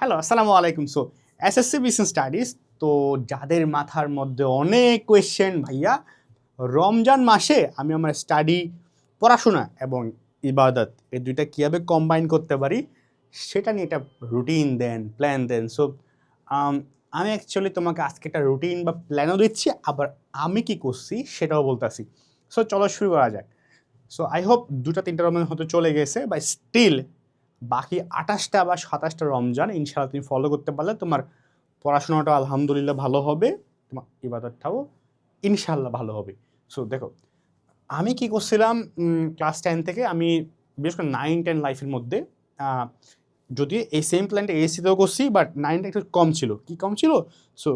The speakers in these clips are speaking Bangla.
হ্যালো, আসসালামু আলাইকুম। এসএসসি বিজনেস স্টাডিজ, তো যাদের মাথার মধ্যে অনেক কোয়েশ্চেন ভাইয়া, রমজান মাসে আমি আমার স্টাডি, পড়াশোনা এবং ইবাদত এই দুইটা কীভাবে কম্বাইন করতে পারি সেটা নিয়ে একটা রুটিন দেন, প্ল্যান দেন। আমি অ্যাকচুয়ালি তোমাকে আজকে একটা রুটিন বা প্ল্যানও দিচ্ছি, আবার আমি কি করছি সেটাও বলতেছি। চলো শুরু করা যাক। আই হোপ 2-3টা রমজান হয়তো চলে গেছে, বা স্টিল বাকি 28টা বা 27টা রমজান ইনশাআল্লাহ তুমি ফলো করতে পারলে তোমার পড়াশোনাটা আলহামদুলিল্লাহ ভালো হবে, তোমার ইবাদতটাও ইনশাআল্লাহ ভালো হবে। দেখো, আমি কি করছিলাম, ক্লাস 10 থেকে আমি বিশেষ করে 9-10 লাইফের মধ্যে, যদিও এই সেম প্ল্যানটা এএসসিতেও করছি, বাট 9টা একটু কম ছিল। কি কম ছিল? সো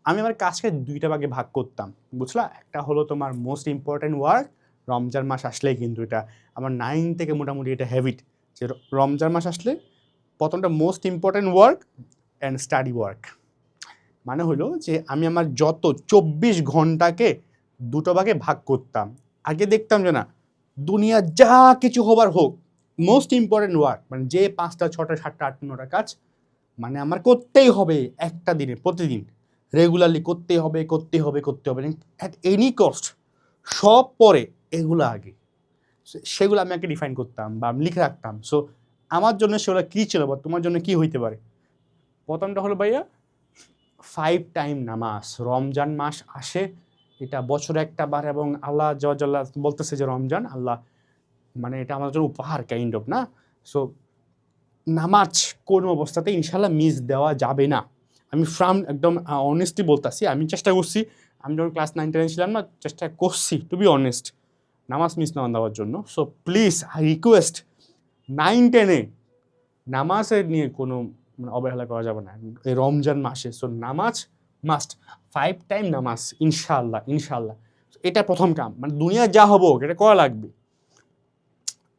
আমি আমার কাজকে 2টা ভাগে ভাগ করতাম, বুঝলা? একটা হলো তোমার মোস্ট ইম্পর্ট্যান্ট ওয়ার্ক, রমজান মাস আসলেই কিন্তু এটা আমার 9 থেকে মোটামুটি এটা হ্যাবিট, যে রমজান মাস আসলে প্রথমটা most important work and study work. মানে হলো যে আমি আমার যত 24 ঘন্টাকে 2টো ভাগে ভাগ করতাম। আগে দেখতাম যে না, দুনিয়ার যা কিছু হবার হোক, মোস্ট ইম্পর্ট্যান্ট ওয়ার্ক মানে যে 5টা 6টা 7টা 8টা 9টা কাজ মানে আমার করতেই হবে একটা দিনে, প্রতিদিন রেগুলারলি করতেই হবে, করতে হবে, করতে হবে, অ্যাট এনি কস্ট। সব পরে, এগুলো আগে। সেগুলো আমি আগে ডিফাইন করতাম বা আমি লিখে রাখতাম। আমার জন্য সেগুলো কী ছিল বা তোমার জন্য কী হইতে পারে? প্রথমটা হলো ভাইয়া 5 টাইম নামাজ। রমজান মাস আসে, এটা বছরে একটা বার, এবং আল্লাহ জাল্লাহ বলতেছে যে রমজান আল্লাহ মানে এটা আমাদের জন্য উপহার কাইন্ড অফ, না? সো নামাজ কোনো অবস্থাতে ইনশাল্লাহ মিস দেওয়া যাবে না। আমি একদম অনেস্টলি বলতেছি, আমি চেষ্টা করছি। আমি যখন ক্লাস 9-10 ছিলাম না, চেষ্টা করছি টু বি অনেস্ট নামাজ মিস না দেওয়ার জন্য। প্লিজ আই রিকোয়েস্ট, 9-10-এ নামাজের নিয়ে কোনো অবহেলা করা যাবে না এই রমজান মাসে। নামাজ মাস্ট, 5 টাইম নামাজ ইনশাল্লাহ, ইনশাল্লাহ। এটা প্রথম কাম, মানে দুনিয়া যা হবো এটা করা লাগবে।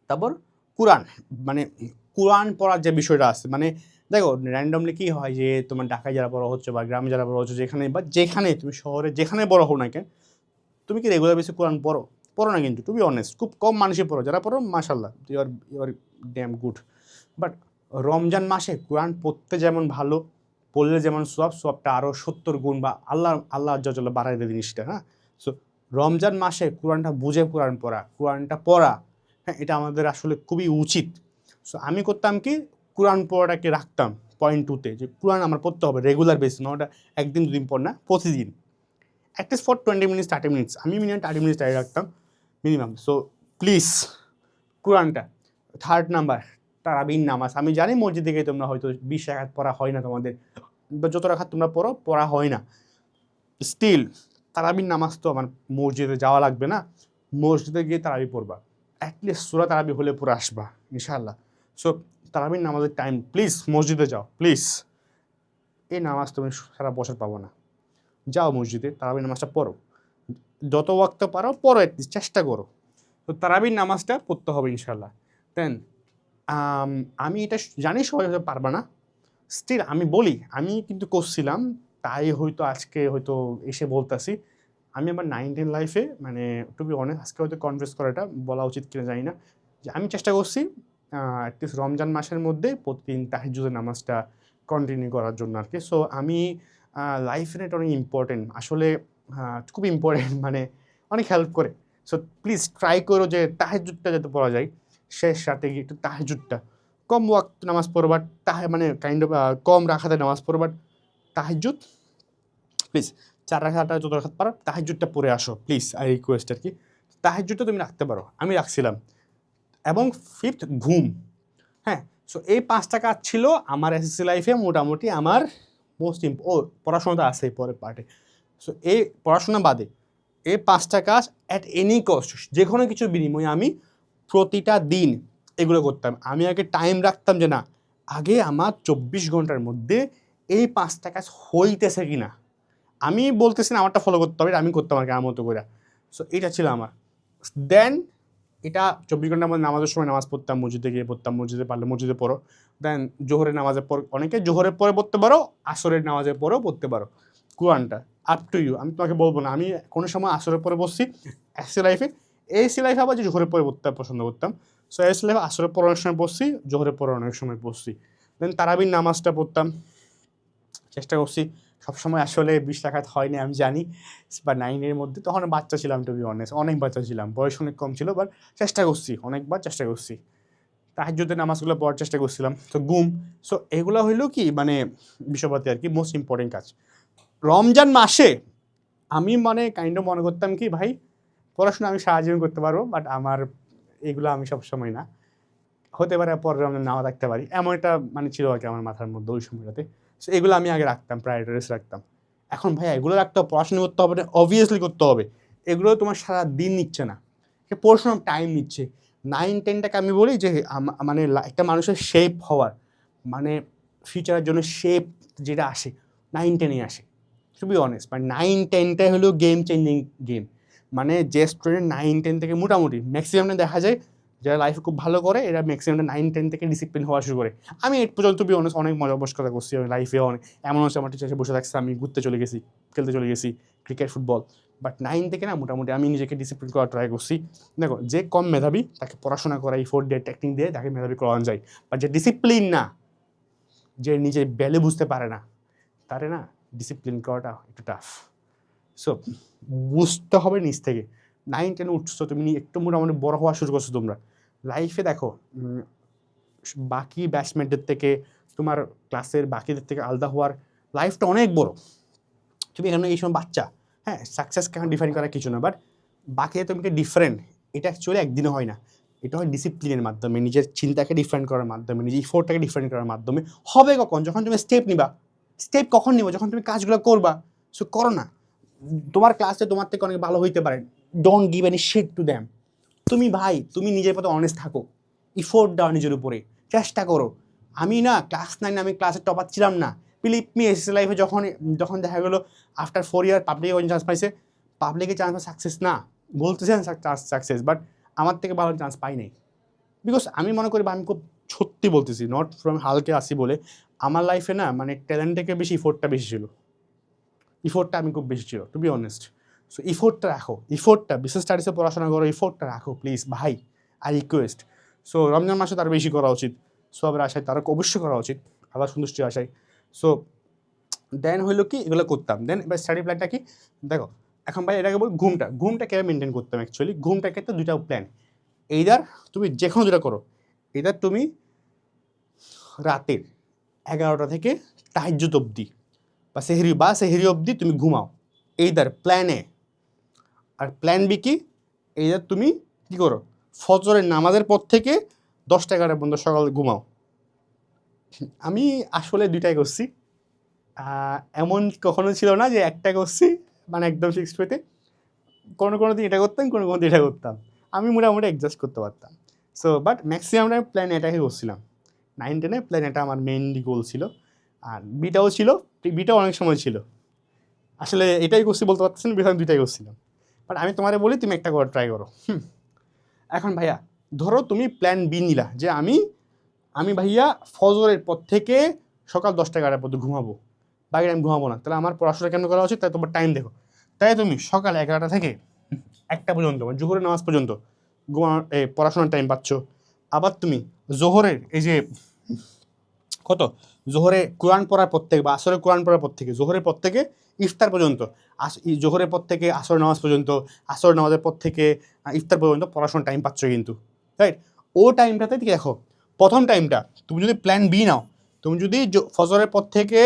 তারপর কোরআন, মানে কোরআন পড়ার যে বিষয়টা আছে, মানে দেখো র্যান্ডমলি কী হয় যে তোমার ঢাকায় যারা বড় হচ্ছে বা গ্রামে যারা বড় হচ্ছে, যেখানে তুমি শহরে যেখানে বড় হও না কেন, তুমি কি রেগুলার বেসে কোরআন পড়ো না? কিন্তু টু বি অনেস্ট খুব কম মানুষই পড়ো, যারা পড়ো মাশাল্লাহ, you are damn good. But Ramzan মাসে কোরআন পড়তে যেমন ভালো, পড়লে যেমন সবটা আরও 70 গুণ বা আল্লাহ জল বাড়াই দেয় জিনিসটা। হ্যাঁ, সো রমজান মাসে কোরআনটা বুঝে কোরআনটা পড়া, হ্যাঁ, এটা আমাদের আসলে খুবই উচিত। আমি করতাম কি, কোরআন পড়াটাকে রাখতাম পয়েন্ট 2-তে, যে কোরআন আমার পড়তে হবে রেগুলার বেসিস, না ওটা একদিন দুদিন পর না, প্রতিদিন অ্যাটলিস্ট ফর 20 মিনিটস 30 মিনিটস, আমি মিনিমাম 30 মিনিটস টাইম রাখতাম মিনিমাম। প্লিজ কোরআনটা। 3rd নাম্বার, তারাবির নামাজ। আমি জানি মসজিদে গিয়ে তোমরা হয়তো 20 রাকাত পড়া হয় না তোমাদের, বা যত রাকাত তোমরা পড়া হয় না, স্টিল তারাবির নামাজ তো আমার মসজিদে যাওয়া লাগবে না, মসজিদে গিয়ে তারাবি পড়বা, অ্যাটলিস্ট সূরা তারাবি হলে পড়ে আসবা ইনশাআল্লাহ। তারাবির নামাজের টাইম প্লিজ মসজিদে যাও, প্লিজ। এই নামাজ তুমি সারা বছর পাবো না, যাও মসজিদে, তারাবির নামাজটা পড়ো, যত ওয়াক্ত পারো পড়ো, অ্যাটলিস্ট চেষ্টা করো। তারাবির নামাজটা পড়তে হবে ইনশাল্লাহ। দেন আমি এটা জানি সবাই হয়তো পারবা না, স্টিল আমি বলি, আমি কিন্তু করছিলাম, তাই হয়তো আজকে হয়তো এসে বলতেছি। আমি আমার 9-10 লাইফে, মানে টু বি অনেস্ট, আজকে হয়তো কনফেস করাটা বলা উচিত কিনা জানি না, যে আমি চেষ্টা করছি অ্যাটলিস্ট রমজান মাসের মধ্যে প্রতিদিন তাহাজ্জুদের নামাজটা কন্টিনিউ করার জন্য আর কি। আমি লাইফের এটা অনেক ইম্পর্টেন্ট আসলে, খুব ইম্পর্টেন্ট, মানে অনেক হেল্প করে। প্লিজ ট্রাই করো যে তাহাজ্জুদটা যাতে পড়া যায়, শেষ রাতে গিয়ে একটু তাহাজ্জুদটা কম ওয়াক্ত নামাজ পড়ো, বাট মানে কাইন্ড অফ কম রাখাতে নামাজ পড়ো, বাট তাহাজ্জুদ প্লিজ 4 রাকাত যত রাকাত পারো তাহাজ্জুদটা পড়ে আসো প্লিজ, আই রিকোয়েস্ট আর কি। তাহাজ্জুদটা তুমি রাখতে পারো, আমি রাখছিলাম। এবং 5th ঘুম। হ্যাঁ, এই 5টা কাজ ছিল আমার এসএসসি লাইফে মোটামুটি আমার মোস্ট পড়াশোনা তো আছে পরের পার্টে। এই পড়াশোনা বাদে এই 5টা কাজ অ্যাট এনি কস্ট, যে কোনো কিছুর বিনিময়ে আমি প্রতিটা দিন এগুলো করতাম। আমি আগে টাইম রাখতাম যে না, আগে আমার 24 ঘন্টার মধ্যে এই 5টা কাজ হইতেছে কি না। আমি বলতেছি না আমারটা ফলো করতে হবে, আমি করতাম আর কি আমার মতো করে। এটা ছিল আমার। দেন এটা 24 ঘন্টার মধ্যে নামাজের সময় নামাজ পড়তাম, মসজিদে গিয়ে পড়তাম, মসজিদে পারলে মসজিদে পড়ো। দেন জোহরের নামাজের পর, অনেকে জোহরের পরে পড়তে পারো, আসরের নামাজের পরেও পড়তে পারো কোরআনটা, আপ টু ইউ। আমি তোমাকে বলবো না, আমি কোনো সময় আসরের পরে বসছি এসসি লাইফে, এসসি লাইফে আবার যে জোহরের পরে পড়তে পছন্দ করতাম। এসসি লাইফে আসরের পর অনেক সময় বসছি, জোহরের পরে অনেক সময় বসছি। দেন তারাবির নামাজটা পড়তাম, চেষ্টা করছি। সবসময় আসলে 20 রাকাত হয়নি আমি জানি, বা 9-এর মধ্যে, তখন বাচ্চা ছিলাম, টু বি অনেস্ট, অনেক বাচ্চা ছিলাম, বয়স অনেক কম ছিল, বাট চেষ্টা করছি, অনেকবার চেষ্টা করছি। তাহাজ্জুদের নামাজগুলো পড়ার চেষ্টা করছিলাম। তো ঘুম, সো এগুলো হইলো কি মানে বিশ্বপাতি আর কি মোস্ট ইম্পর্টেন্ট কাজ। রমজান মাসে আমি মানে কাইন্ড অফ মনে করতাম কি ভাই পড়াশোনা আমি সারা জীবন করতে পারবো, বাট আমার এগুলো আমি সবসময় না, হতে পারে পরে রমজান নাও থাকতে পারি, এমন একটা মানে ছিল আর কি আমার মাথার মধ্যে ওই সময়টাতে। সো এগুলো আমি আগে রাখতাম, প্রায়োরিটিস রাখতাম। এখন ভাই এগুলো রাখতে হবে, পড়াশোনা করতে হবে, অবভিয়াসলি করতে হবে। এগুলো তোমার সারা দিন নিচ্ছে না, পড়াশোনার টাইম নিচ্ছে। 9-10টাকে আমি বলি যে মানে একটা মানুষের শেপ হওয়ার মানে ফিউচারের জন্য শেপ যেটা আসে 9-10-এ আসে, টু বি অনেস্ট। মানে 9-10টাই হলো গেম চেঞ্জিং গেম। মানে যে স্টুডেন্ট 9-10 থেকে মোটামুটি ম্যাক্সিমামটা দেখা যায় যারা লাইফে খুব ভালো করে, এরা ম্যাক্সিমামটা 9-10 থেকে ডিসিপ্লিন হওয়া শুরু করে। আমি এই পর্যন্ত বি অনেস্ট অনেক মজা কথা করছি আমি লাইফে, অনেক এমন হচ্ছে আমার টিচার বসে থাকছে, আমি ঘুরতে চলে গেছি, খেলতে চলে গেছি ক্রিকেট, ফুটবল, বাট 9 থেকে না মোটামুটি আমি নিজেকে ডিসিপ্লিন করার ট্রাই করছি। দেখো যে কম মেধাবী তাকে পড়াশোনা করা এই 4 ডে টেকনিক দিয়ে তাকে মেধাবী করানো যায়, বা যে ডিসিপ্লিন না, যে নিজের ভ্যালু বুঝতে পারে না, তারে না ডিসিপ্লিন করাটা একটু টাফ। সো বুঝতে হবে নিজ থেকে। 9-10 উঠছো তুমি, একটু মোটামুটি বড় হওয়া শুরু করছো তোমরা লাইফে। দেখো বাকি ব্যাচমেটদের থেকে, তোমার ক্লাসের বাকিদের থেকে আলাদা হওয়ার লাইফটা অনেক বড়। তুমি এখানে এই সময় বাচ্চা, হ্যাঁ সাকসেস কেন ডিফাইন করা কিছু না, বাট বাকি তোমাকে ডিফারেন্ট, এটা অ্যাকচুয়ালি একদিনে হয় না, এটা হয় ডিসিপ্লিনের মাধ্যমে, নিজের চিন্তাকে ডিফারেন্ট করার মাধ্যমে, নিজের ইফোর্টটাকে ডিফারেন্ট করার মাধ্যমে। হবে কখন? যখন তুমি স্টেপ নিবা। স্টেপ কখন নিব? যখন তুমি কাজগুলো করবা। সো করো না। তোমার ক্লাসে তোমার থেকে অনেক ভালো হইতে পারে, don't give any shit to them. তুমি ভাই তুমি নিজের প্রতি অনেস্ট থাকো, ইফোর্ট দাও নিজের উপরে, চেষ্টা করো। আমি না ক্লাস 9 আমি ক্লাসে টপার ছিলাম না, বিলিভ মি। এসএসসি লাইফে যখন যখন দেখা গেলো আফটার 4 ইয়ার পাবলিকে চান্স পাইছে, পাবলিকে চান্স সাকসেস না বলতেছেন সাকসেস, বাট আমার থেকে ভালো চান্স পাই নাই। বিকজ আমি মনে করি, আমি খুব সত্যি বলতেছি, নট ফ্রম হালকে আসি বলে, আমার লাইফে না মানে ট্যালেন্ট থেকে বেশি ইফোর্টটা বেশি ছিল, ইফোর্টটা আমি খুব বেশি ছিল, টু বি অনেস্ট। সো ইফোর্টটা রাখো, ইফোর্টটা বিশেষ স্টাডিসে পড়াশোনা করো, ইফোর্টটা রাখো প্লিজ ভাই, আই রিকোয়েস্ট। সো রমজান মাসে তার বেশি করা উচিত, সবের আশায় তারও অবশ্যই করা উচিত, আবার সন্তুষ্টির আশায়। সো দেন হইলো কি এগুলো করতাম। দেন এবার স্টাডি প্ল্যানটা কি দেখো, এখন ভাই এটাকে বল ঘুমটা কীভাবে মেনটেন করতাম। অ্যাকচুয়ালি ঘুমটার ক্ষেত্রে দুইটা প্ল্যান, এইদার তুমি যে কোনো দুটা করো, এইদার তুমি রাতের 11টা থেকে তাহাজ্জুদ অবধি বা সেহরি অবধি তুমি ঘুমাও, এইদার প্ল্যান এ। আর প্ল্যান বি কি, এইদার তুমি কী করো, ফজরের নামাজের পর থেকে 10টা-11টা পর্যন্ত সকালে ঘুমাও। আমি আসলে দুইটাই করছি, এমন কখনো ছিল না যে একটা করছি মানে একদম ফিক্সড হইতে। কোনো দিন এটা করতাম, কোনো দিন এটা করতাম, আমি মোটামুটি অ্যাডজাস্ট করতে পারতাম। So but maximum time plan এটাই করছিলাম। 9-10 প্ল্যান এটা আমার মেইনলি গোল ছিল, আর বিটাও ছিল, বিটাও অনেক সময় ছিল। আসলে এটাই করছি বলতে পারতেছি না, বিধান দুইটাই করছিলাম। বাট আমি তোমারে বলি তুমি একটা করে ট্রাই করো। এখন ভাইয়া ধরো তুমি প্ল্যান বি নিলা যে আমি ভাইয়া ফজরের পর থেকে সকাল 10টা-11টার পর্যন্ত ঘুমাবো, বাকি টাইম ঘুমাবো না। তাহলে আমার পড়াশোনা কেন করা উচিত? তাই তোমার টাইম দেখো। তাই তুমি সকাল 11টা থেকে 1টা পর্যন্ত জোহরের নামাজ পর্যন্ত পড়াশোনার টাইম পাচ্ছ। আবার তুমি জোহরের এই যে জোহরে কোরআন পড়ার পর থেকে বা আসরে কোরআন পড়ার পর থেকে, জোহরের পর থেকে ইফতার পর্যন্ত, জোহরের পর থেকে আসর নামাজ পর্যন্ত, আসর নামাজের পর থেকে ইফতার পর্যন্ত পড়াশোনার টাইম পাচ্ছ কিন্তু, রাইট? ও টাইমটাতে দেখো, প্রথম টাইমটা তুমি যদি প্ল্যান বি নাও, তুমি যদি ফজরের পর থেকে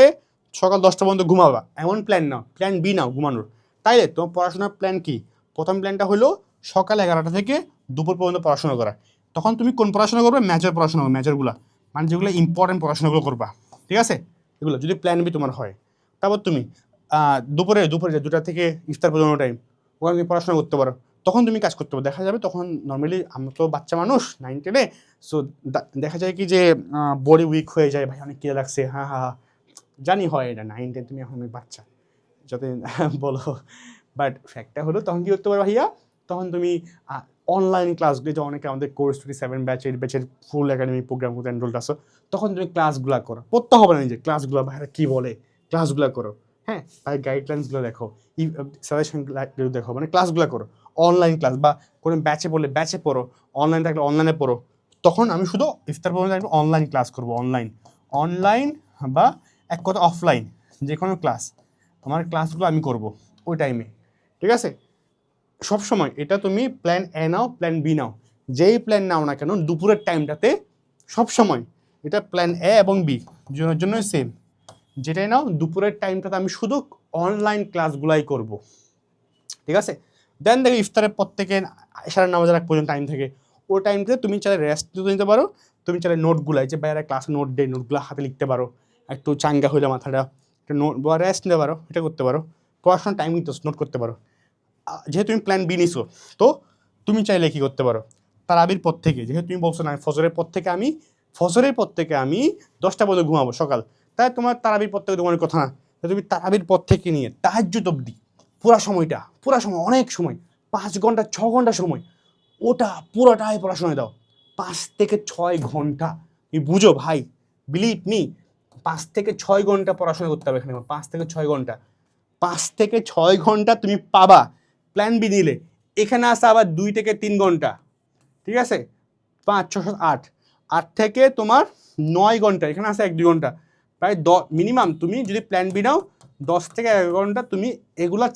সকাল 10টা পর্যন্ত ঘুমাবা এমন প্ল্যান নাও, প্ল্যান বি নাও ঘুমানোর, তাইলে তোমার পড়াশোনার প্ল্যান কি? প্রথম প্ল্যানটা হলো সকাল 11টা থেকে দুপুর পর্যন্ত পড়াশোনা করা। তখন তুমি কোন পড়াশোনা করবে? ম্যাচের পড়াশোনা করবে, ম্যাচেরগুলো মানে যেগুলো ইম্পর্টেন্ট পড়াশোনাগুলো করবা, ঠিক আছে? এগুলো যদি প্ল্যান বি তোমার হয়। তারপর তুমি দুপুরে 2টা থেকে ইফতার পর্যন্ত টাইম, ওখানে তুমি পড়াশোনা করতে পারো। তখন তুমি কাজ করতে পারো, দেখা যাবে তখন নর্মালি আমরা তো বাচ্চা মানুষ 9-10-এ, সো দেখা যায় কি যে বডি উইক হয়ে যায়, ভাই অনেক কে লাগছে, হ্যাঁ জানি হয় এটা 9-10, তুমি এখন বাচ্চা যত বলো, বাট ফ্যাক্টটা হলো তখন কী করতে পারো ভাইয়া, তখন তুমি অনলাইন ক্লাসগুলো, যে অনেকে আমাদের কোর্স 27 ব্যাচের ফুল একাডেমিক প্রোগ্রাম করতে এনরোল্ড আসো, তখন তুমি ক্লাসগুলো করো, পড়তে হবে না, যে ক্লাসগুলো ভাইরা কী বলে ক্লাসগুলো করো, হ্যাঁ ভাই গাইডলাইন্সগুলো দেখো, সাজেশনগুলো দেখো, মানে ক্লাসগুলো করো, অনলাইন ক্লাস বা কোনো ব্যাচে পড়লে ব্যাচে পড়ো, অনলাইন থাকলে অনলাইনে পড়ো। তখন আমি শুধু ইফতার পর্যন্ত অনলাইন ক্লাস করবো, অনলাইন অনলাইন বা এক কথা অফলাইন যে কোনো ক্লাস, আমার ক্লাসগুলো আমি করব ওই টাইমে, ঠিক আছে? সব সময় এটা তুমি প্ল্যান এ নাও, প্ল্যান বি নাও, যেই প্ল্যান নাও না কেন দুপুরের টাইমটাতে সব সময় এটা প্ল্যান এ এবং বি জন্য সেম, যেটাই নাও দুপুরের টাইমটাতে আমি শুধু অনলাইন ক্লাসগুলাই করব, ঠিক আছে? দেন দেখো ইফতারের পর থেকে এশারের নামাজের আগ পর্যন্ত টাইম থাকে, ওই টাইমটাতে তুমি চাইলে রেস্ট নিতে পারো, তুমি চাইলে নোটগুলাই যে বাইরে ক্লাসে নোট দেয় নোটগুলো হাতে লিখতে পারো, একটু চাঙ্গা হইলে মাথাটা একটু নোট বা রেস্ট নিতে পারো, এটা করতে পারো, পড়াশোনার টাইম নিতে নোট করতে পারো। যেহেতু তুমি প্ল্যান বি নিছো, তো তুমি চাইলে কী করতে পারো, তারাবির পর থেকে, যেহেতু তুমি বলছো না ফজরের পর থেকে আমি 10টা পর্যন্ত ঘুমাবো সকাল, তাই তোমার তারাবির পর থেকে ঘুমানোর কথা না, তুমি তারাবির পর থেকে নিয়ে তাহাজ্জুদ অবধি পুরা সময় অনেক সময় 5 ঘন্টা 6 ঘন্টা সময় ওটা পুরোটাই পড়াশোনায় দাও, 5 থেকে 6 ঘন্টা। তুমি বুঝো ভাই, বিলিভ মি, 5 থেকে 6 ঘন্টা পড়াশোনা করতে হবে এখানে, 5 থেকে 6 ঘন্টা, 5 থেকে 6 ঘন্টা তুমি পাবা প্ল্যান বি নিলে। এখানে আসা আবার 2 থেকে 3 ঘন্টা, ঠিক আছে? 5 6 7 8, 8 থেকে তোমার 9 ঘন্টা, এখানে আসে 1 2 ঘন্টা, প্রায় মিনিমাম তুমি যদি প্ল্যান বি নাও 10 থেকে 11 ঘন্টা তুমি এগুলা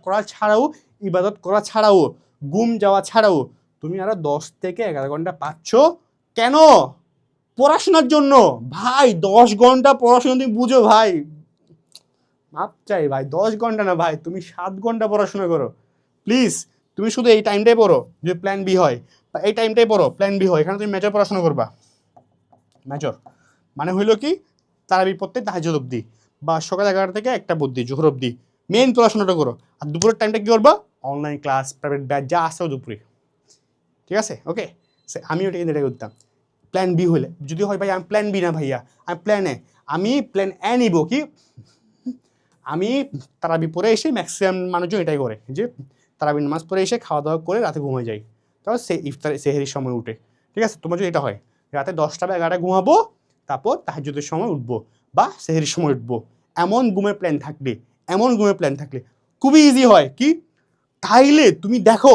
করা ছাড়াও, ইবাদত করা ছাড়াও, ঘুম যাওয়া ছাড়াও তুমি আরো 10 থেকে 11 ঘন্টা পাচ্ছ। কেন? পড়াশোনার জন্য ভাই। 10 ঘন্টা পড়াশোনা তুমি বুঝো ভাই, মাপ চাই ভাই, 10 ঘন্টা না ভাই, তুমি 7 ঘন্টা পড়াশোনা করো প্লিজ। তুমি শুধু এই টাইমটাই পড়ো যে প্ল্যান বি হয়, বা এই টাইমটাই পড়ো প্ল্যান বি হয়, এখানে তুমি মেজর পড়াশোনা করবা। মেজর মানে হইলো কি, তারাবি পড়তে তাহাজ্জুদ অবধি, বা সকাল 11টা থেকে 1টা অবধি জোহর অবধি মেইন পড়াশোনাটা করো, আর দুপুরের টাইমটা কী করবা, অনলাইন ক্লাস প্রাইভেট ব্যাচ যা আসেও দুপুরে, ঠিক আছে? ওকে, আমি ওটা কিন্তু এটা করতাম। প্ল্যান বি হলে যদি হয় ভাই আমি প্ল্যান বি না ভাইয়া, আমি প্ল্যান এ, আমি প্ল্যান এ নিব কি, আমি তারাবি পরে এসে ম্যাক্সিমাম মানুষজন এটাই করে যে তারাবি নামাজ পড়ে এসে খাওয়া দাওয়া করে রাতে ঘুমিয়ে যায়, তারপর সে ইফতার সেহেরির সময় উঠে, ঠিক আছে? তোমার যদি এটা হয় রাতে 10টা বা 11টা ঘুমাবো, তারপর তাহাজ্জুদের সময় উঠবো বা সেহেরির সময় উঠবো, এমন ঘুমের প্ল্যান থাকলে খুবই ইজি হয় কি, তাইলে তুমি দেখো,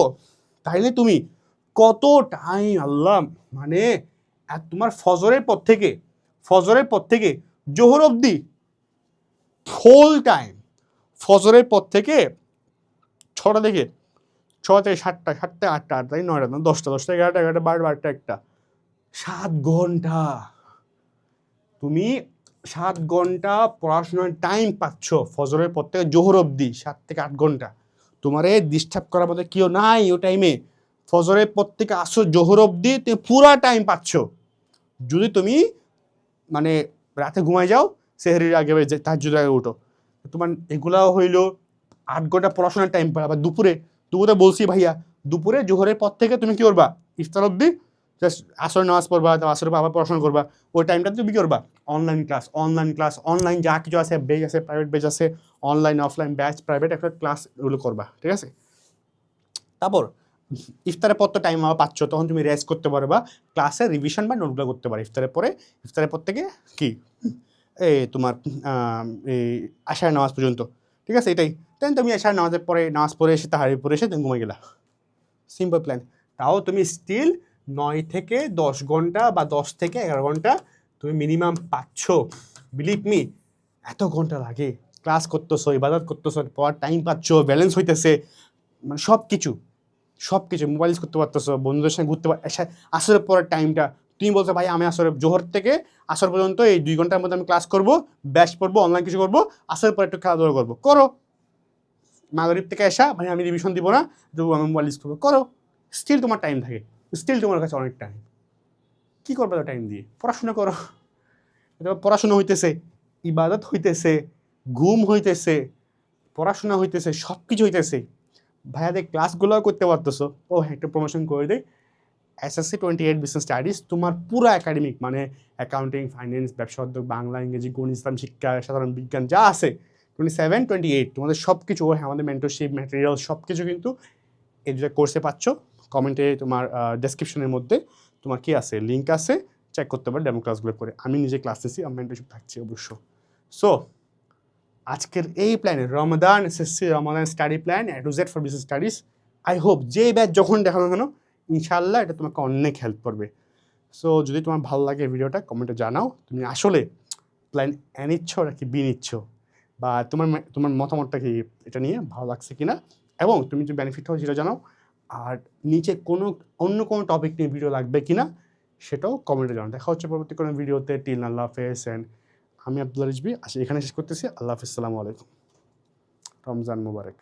তাইলে তুমি কত টাইম আল্লাহ, মানে তোমার ফজরের পর থেকে জোহর অবধি ফুল টাইম, ফজরের পর থেকে 6টা থেকে 6 থেকে 7টা, 7টা 8টা, 8টা 9টা 10টা, 10টা 11টা, 11টা 12টা, 12টা 1টা, 7 ঘন্টা তুমি 7 ঘন্টা পড়াশোনার টাইম পাচ্ছ ফজরের পর থেকে জোহর অবধি, 7 থেকে 8 ঘন্টা। তোমারে ডিস্টার্ব করার মতো কেউ নাই ও টাইমে, ফজরের পর থেকে আসো জোহর অবধি তুমি পুরা টাইম পাচ্ছ। যদি তুমি মানে রাতে ঘুমায় যাও, সেহরির আগে তাহাজ্জুদের আগে উঠো, তোমার এগুলাও হইলো 8 ঘন্টা পড়াশোনার টাইম পাবে। আবার দুপুরে বলছি ভাইয়া, দুপুরে জোহরের পর থেকে তুমি কি করবা, ইফতার অবধি জাস্ট আসর নামাজ পড়বা, আসরের পর আবার পড়াশোনা করবা, ওই টাইমটা তুমি কি করবা, অনলাইন যা কিছু আছে, বেজ আছে, প্রাইভেট বেজ আছে, অনলাইন অফলাইন ব্যাচ প্রাইভেট একটা ক্লাস এগুলো করবা, ঠিক আছে? তারপর ইফতারের পর তো টাইম আবার পাচ্ছ, তখন তুমি রেস্ট করতে পারো বা ক্লাসে রিভিশন বা নোটগুলো করতে পারো ইফতারের পর থেকে কি এই তোমার এই আশার নামাজ পর্যন্ত, ঠিক আছে? এটাই দেন তুমি আশার নামাজ পড়ে এসে তাহারি পড়ে এসে তুমি ঘুমিয়ে গেলা, সিম্পল প্ল্যান। তাও তুমি স্টিল 9 থেকে 10 ঘন্টা বা 10 থেকে 11 ঘন্টা তুমি মিনিমাম পাচ্ছ। বিলিভ মি, এত ঘন্টা লাগে, ক্লাস করতেছো, ইবাদত করতেছো, পড়ার টাইম পাচ্ছ, ব্যালেন্স হইতেছে, মানে সব কিছু মোবাইল ইউজ করতে পারতেছো, বন্ধুদের সঙ্গে ঘুরতে আসরের পরের টাইমটা তুমি বলছো ভাই আমি জোহর থেকে আসর পর্যন্ত এই 2 ঘন্টার মধ্যে আমি ক্লাস করবো, ব্যাচ পড়বো, অনলাইন কিছু করবো, আসরের পরে একটু খেলাধুলা করো। মাগরিব থেকে আসা ভাই আমি রিভিশন দিব না, আমি মোবাইল ইউজ করবো, করো। স্টিল তোমার টাইম থাকে, স্টিল তোমার কাছে অনেক টাইম। কী করবে তো টাইম দিয়ে? পড়াশোনা করো। পড়াশোনা হইতেছে, ইবাদত হইতেছে, ঘুম হইতেছে, পড়াশোনা হইতেছে, সব কিছু হইতেছে, ভাইয়াদের ক্লাসগুলোও করতে পারতেছো। ও হ্যাঁ, একটা প্রমোশন করে দিই, SSC 28 বিজনেস স্টাডিজ তোমার পুরো একাডেমিক মানে অ্যাকাউন্টিং, ফাইন্যান্স, ব্যবসা উদ্যোগ, বাংলা, ইংরেজি, গণিত, ইসলাম শিক্ষা, সাধারণ বিজ্ঞান যা আছে 27 28 তোমাদের সব কিছু, ও হ্যাঁ আমাদের মেন্টরশিপ ম্যাটেরিয়াল সব কিছু কিন্তু এই দুটো কোর্সে পাচ্ছ। কমেন্টে তোমার ডেসক্রিপশনের মধ্যে তোমার কি আছে, লিঙ্ক আছে, চেক করতে পারো ডেমো ক্লাসগুলো করে। আমি নিজে ক্লাস নিচ্ছি, আমার মেন্টরশিপ থাকছে অবশ্য। সো আজকের এই প্ল্যানে Ramadan SSC Ramadan study plan A to Z for business studies, I hope যে ব্যাচ যখন দেখানো কেন ইনশাআল্লাহ এটা তোমাকে অনেক হেল্প করবে। সো যদি তোমার ভালো লাগে ভিডিওটা কমেন্টে জানাও তুমি আসলে প্ল্যান এ নিচ্ছ নাকি বি নিচ্ছ, বা তোমার মতামতটা কি এটা নিয়ে ভালো লাগছে কিনা, এবং তুমি যে বেনিফিট হয় সেটা জানাও। আর নিচে অন্য কোনো টপিক নিয়ে ভিডিও লাগবে কিনা সেটাও কমেন্টে জানাও। দেখা হচ্ছে পরবর্তী কোনো ভিডিওতে। টিল আল্লাহ হাফেজ। অ্যান্ড আমি আব্দুল্লাহ রিজভী এখানে শেষ করতেছি। আল্লাহ হাফিজ, আসসালামু আলাইকুম, রমজান মুবারক।